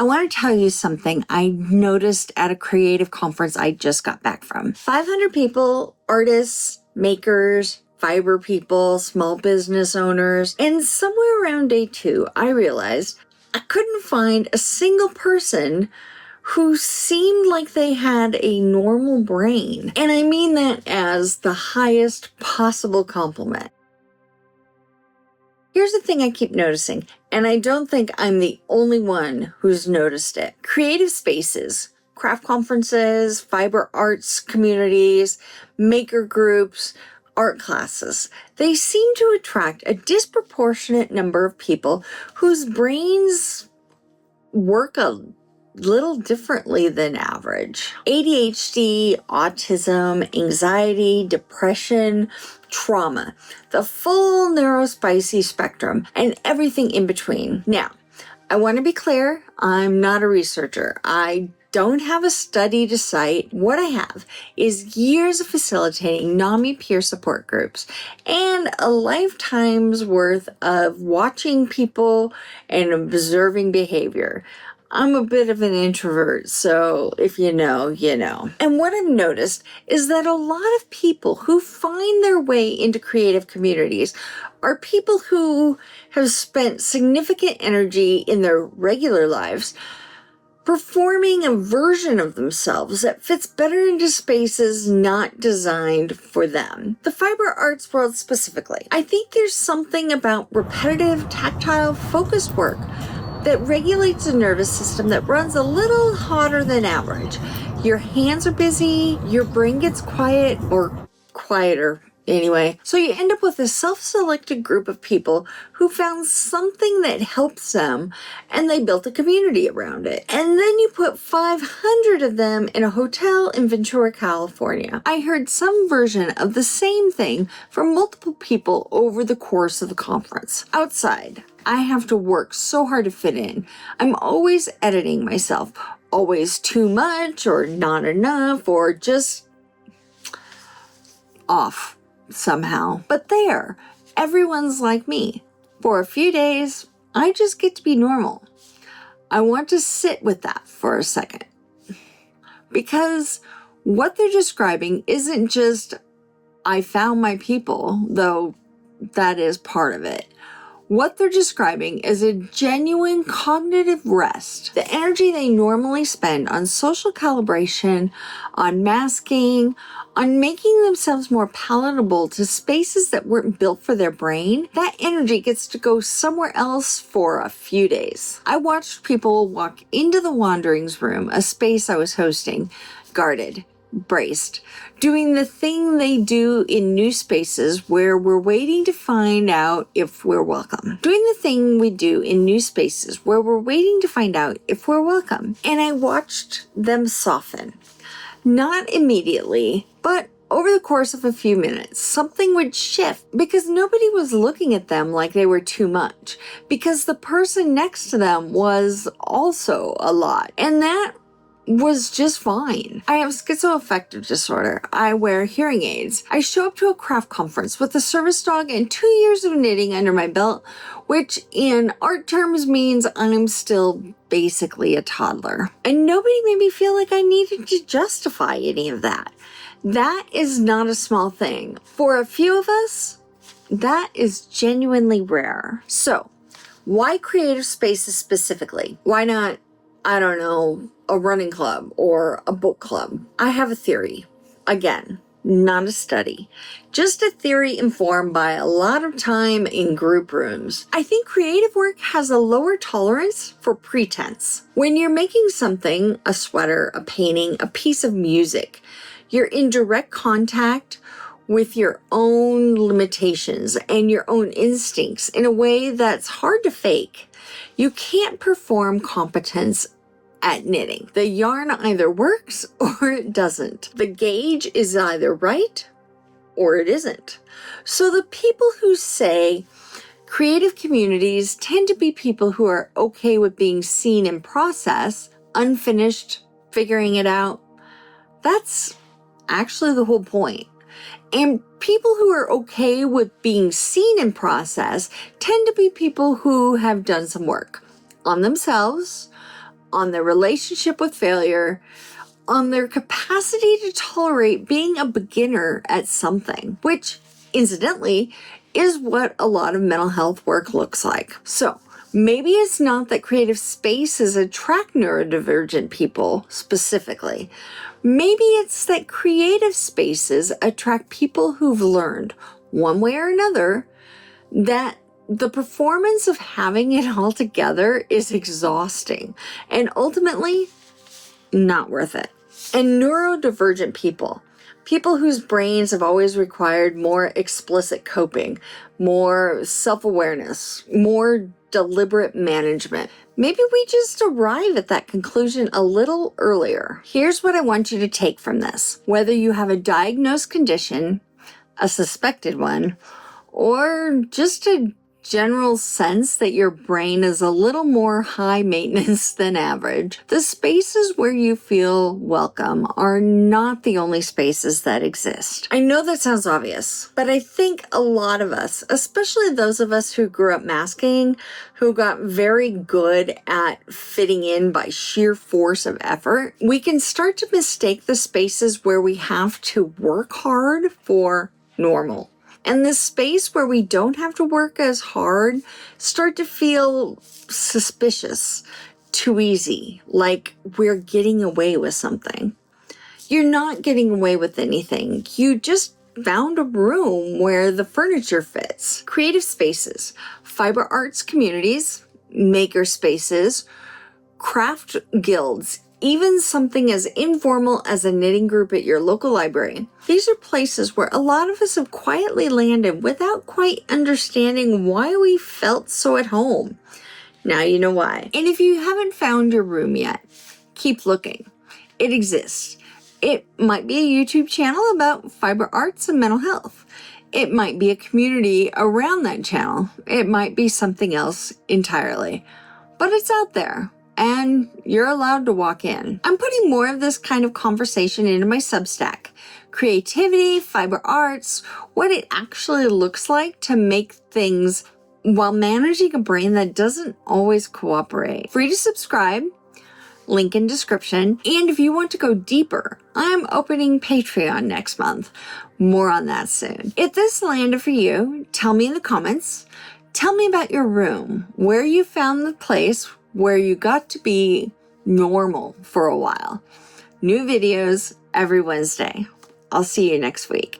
I want to tell you something I noticed at a creative conference I just got back from. 500 people, artists, makers, fiber people, small business owners, and somewhere around day 2, I realized I couldn't find a single person who seemed like they had a normal brain. And I mean that as the highest possible compliment. Here's the thing I keep noticing, and I don't think I'm the only one who's noticed it. Creative spaces, craft conferences, fiber arts communities, maker groups, art classes, they seem to attract a disproportionate number of people whose brains work a little differently than average. ADHD, autism, anxiety, depression, trauma, the full neurospicy spectrum, and everything in between. Now, I want to be clear, I'm not a researcher. I don't have a study to cite. What I have is years of facilitating NAMI peer support groups and a lifetime's worth of watching people and observing behavior. I'm a bit of an introvert, so if you know, you know. And what I've noticed is that a lot of people who find their way into creative communities are people who have spent significant energy in their regular lives performing a version of themselves that fits better into spaces not designed for them. The fiber arts world specifically. I think there's something about repetitive, tactile, focused work that regulates the nervous system that runs a little hotter than average. Your hands are busy, your brain gets quiet, or quieter anyway. So you end up with a self-selected group of people who found something that helps them and they built a community around it. And then you put 500 of them in a hotel in Ventura, California. I heard some version of the same thing from multiple people over the course of the conference. Outside, I have to work so hard to fit in. I'm always editing myself, always too much or not enough or just off somehow. But there, everyone's like me. For a few days, I just get to be normal. I want to sit with that for a second. Because what they're describing isn't just, I found my people, though that is part of it. What they're describing is a genuine cognitive rest. The energy they normally spend on social calibration, on masking, on making themselves more palatable to spaces that weren't built for their brain, that energy gets to go somewhere else for a few days. I watched people walk into the Wanderings room, a space I was hosting, guarded, braced, doing the thing they do in new spaces where we're waiting to find out if we're welcome. Doing the thing we do in new spaces where we're waiting to find out if we're welcome. And I watched them soften. Not immediately, but over the course of a few minutes, something would shift because nobody was looking at them like they were too much, because the person next to them was also a lot. And that was just fine. I have schizoaffective disorder. I wear hearing aids. I show up to a craft conference with a service dog and 2 years of knitting under my belt, which in art terms means I'm still basically a toddler. And nobody made me feel like I needed to justify any of that. That is not a small thing. For a few of us, that is genuinely rare. So, why creative spaces specifically? Why not, I don't know, a running club or a book club? I have a theory. Again, not a study. Just a theory informed by a lot of time in group rooms. I think creative work has a lower tolerance for pretense. When you're making something, a sweater, a painting, a piece of music, you're in direct contact with your own limitations and your own instincts in a way that's hard to fake. You can't perform competence at knitting. The yarn either works or it doesn't. The gauge is either right or it isn't. So the people who say creative communities tend to be people who are okay with being seen in process, unfinished, figuring it out, that's actually the whole point. And people who are okay with being seen in process tend to be people who have done some work on themselves, on their relationship with failure, on their capacity to tolerate being a beginner at something, which incidentally is what a lot of mental health work looks like. So maybe it's not that creative spaces attract neurodivergent people specifically. Maybe it's that creative spaces attract people who've learned, one way or another, that the performance of having it all together is exhausting and ultimately not worth it. And neurodivergent people, people whose brains have always required more explicit coping, more self-awareness, more deliberate management. Maybe we just arrive at that conclusion a little earlier. Here's what I want you to take from this. Whether you have a diagnosed condition, a suspected one, or just a general sense that your brain is a little more high maintenance than average, the spaces where you feel welcome are not the only spaces that exist. I know that sounds obvious, but I think a lot of us, especially those of us who grew up masking, who got very good at fitting in by sheer force of effort, we can start to mistake the spaces where we have to work hard for normal. And this space where we don't have to work as hard start to feel suspicious, too easy, like we're getting away with something. You're not getting away with anything. You just found a room where the furniture fits. Creative spaces, fiber arts communities, maker spaces, craft guilds, even something as informal as a knitting group at your local library. These are places where a lot of us have quietly landed without quite understanding why we felt so at home. Now you know why. And if you haven't found your room yet, keep looking. It exists. It might be a YouTube channel about fiber arts and mental health. It might be a community around that channel. It might be something else entirely. But it's out there. And you're allowed to walk in. I'm putting more of this kind of conversation into my Substack. Creativity, fiber arts, what it actually looks like to make things while managing a brain that doesn't always cooperate. Free to subscribe, link in description. And if you want to go deeper, I'm opening Patreon next month. More on that soon. If this landed for you, tell me in the comments. Tell me about your room, where you found the place where you got to be normal for a while. New videos every Wednesday. I'll see you next week.